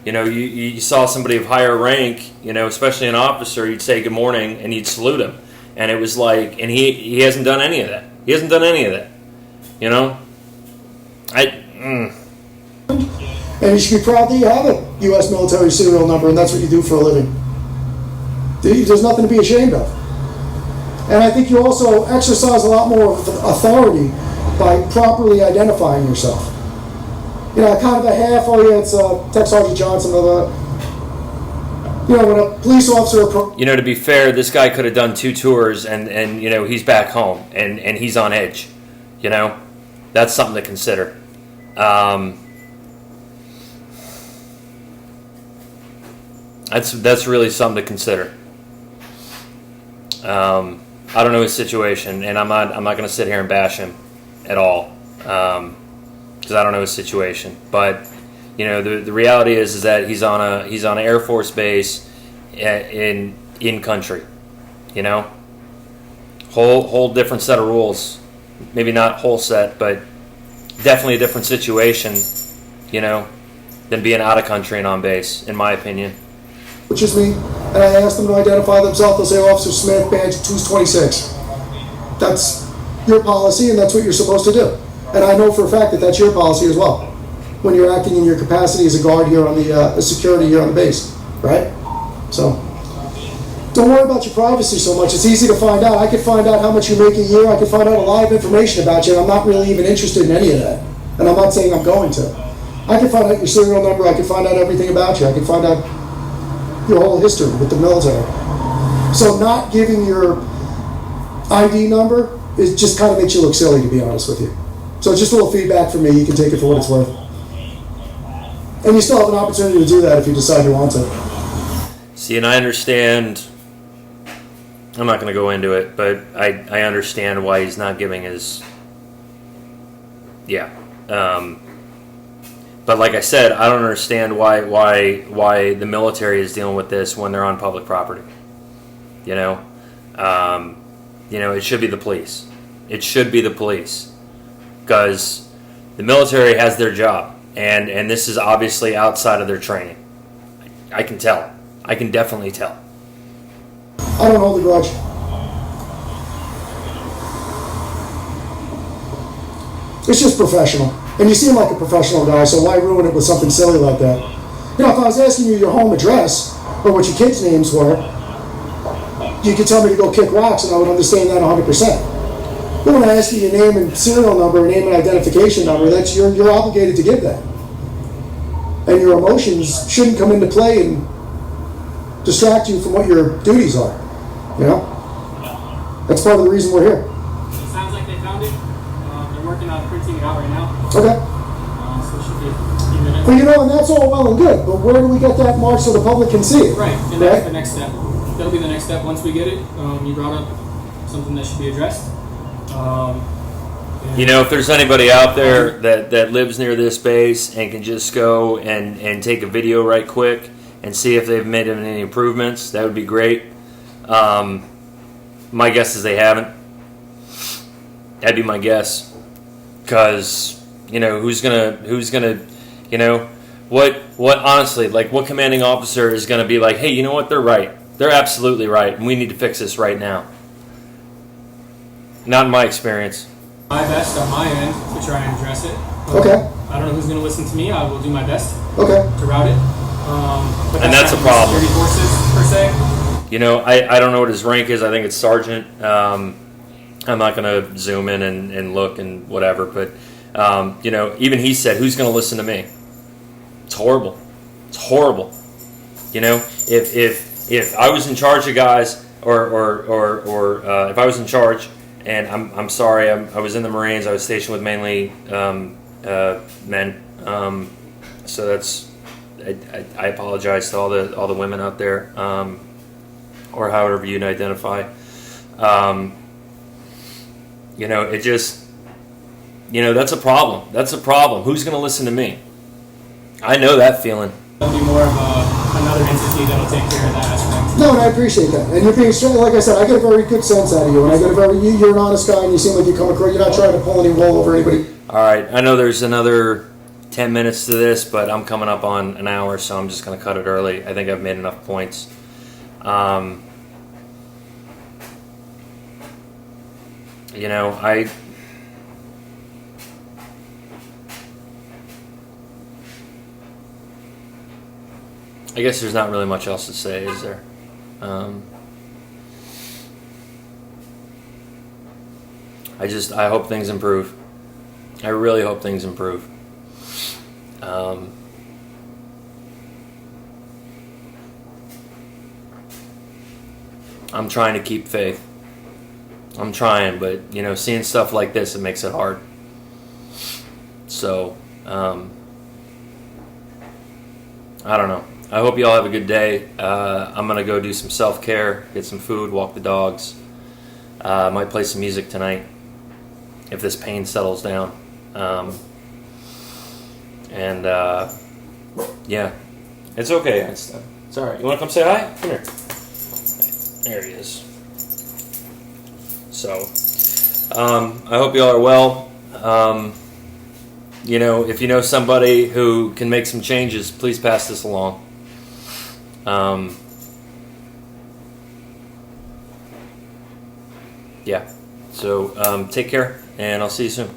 S1: you saw somebody of higher rank, especially an officer, you'd say good morning, and you'd salute him. And it was like, and he hasn't done any of that. He hasn't done any of that.
S2: And you should be proud that you have a U.S. military serial number, and that's what you do for a living. There's nothing to be ashamed of. And I think you also exercise a lot more authority by properly identifying yourself. Kind of a half, it's Tech Sergeant Johnson of a, when a police officer...
S1: to be fair, this guy could have done 2 tours and he's back home and he's on edge. That's something to consider. That's really something to consider. I don't know his situation, and I'm not going to sit here and bash him at all, because I don't know his situation. But the reality is that he's on an Air Force base in country. Whole different set of rules. Maybe not whole set, but definitely a different situation. Than being out of country and on base, in my opinion.
S2: Which is me, and I ask them to identify themselves. They'll say, Officer Smith, badge 226. That's your policy, and that's what you're supposed to do. And I know for a fact that that's your policy as well, when you're acting in your capacity as a guard here on the security here on the base, right? So, don't worry about your privacy so much. It's easy to find out. I could find out how much you make a year. I could find out a lot of information about you, and I'm not really even interested in any of that. And I'm not saying I'm going to. I can find out your serial number. I can find out everything about you. I can find out your whole history with the military. So not giving your ID number just kind of makes you look silly, to be honest with you. So just a little feedback from me. You can take it for what it's worth. And you still have an opportunity to do that if you decide you want to.
S1: See, and I understand, I'm not going to go into it, but I understand why he's not giving his, but like I said, I don't understand why the military is dealing with this when they're on public property. It should be the police. It should be the police, because the military has their job, and this is obviously outside of their training. I can tell. I can definitely tell.
S2: I don't hold a grudge. It's just professional. And you seem like a professional guy, so why ruin it with something silly like that? If I was asking you your home address, or what your kids' names were, you could tell me to go kick rocks, and I would understand that 100%. But when I ask you your name and serial number, name and identification number, that's you're obligated to give that. And your emotions shouldn't come into play and distract you from what your duties are. You know? That's part of the reason we're here.
S4: It sounds like they found it. They're working on printing it out right now.
S2: Okay.
S4: So it should be a few minutes.
S2: But you know, and that's all well and good, but where do we get that marked so the public can see it?
S4: Right, and that's the next step. That'll be the next step. Once we get it, you brought up something that should be addressed.
S1: You know, if there's anybody out there that lives near this base and can just go and take a video right quick and see if they've made any improvements, that would be great. My guess is they haven't. That'd be my guess. Because, you know, who's gonna, you know, what honestly, like, what commanding officer is gonna be like, hey, you know what, they're right. They're absolutely right, and we need to fix this right now. Not in my experience.
S4: My best on my end to try and address it.
S2: Okay.
S4: I don't know who's going to listen to me. I will do my best
S2: Okay.
S4: to route it. But
S1: And that's a
S4: not
S1: problem.
S4: Security forces per se.
S1: You know, I don't know what his rank is. I think it's sergeant. I'm not going to zoom in and look and whatever. But, you know, even he said, who's going to listen to me? It's horrible. It's horrible. You know, if I was in charge of guys or if I was in charge, and I'm sorry, I was in the Marines. I was stationed with mainly men. So that's I apologize to all the women out there, or however you'd identify. You know, it just, you know, that's a problem. That's a problem. Who's going to listen to me? I know that feeling.
S4: It'll be more of another entity that'll take care of that aspect.
S2: No, and I appreciate that. And you're being straight. Like I said, I get a very good sense out of you, and I get you're an honest guy, and you seem like you come across. You're not trying to pull any wool over anybody.
S1: All right, I know there's another 10 minutes to this, but I'm coming up on an hour, so I'm just going to cut it early. I think I've made enough points. You know, I guess there's not really much else to say, is there? I hope things improve. I really hope things improve. I'm trying to keep faith. I'm trying, but, you know, seeing stuff like this, it makes it hard. So, I don't know. I hope you all have a good day. I'm going to go do some self-care, get some food, walk the dogs. Might play some music tonight if this pain settles down. Yeah, it's okay. It's all right. You want to come say hi? Come here. There he is. So, I hope you all are well. You know, if you know somebody who can make some changes, please pass this along. Yeah. So, take care, and I'll see you soon.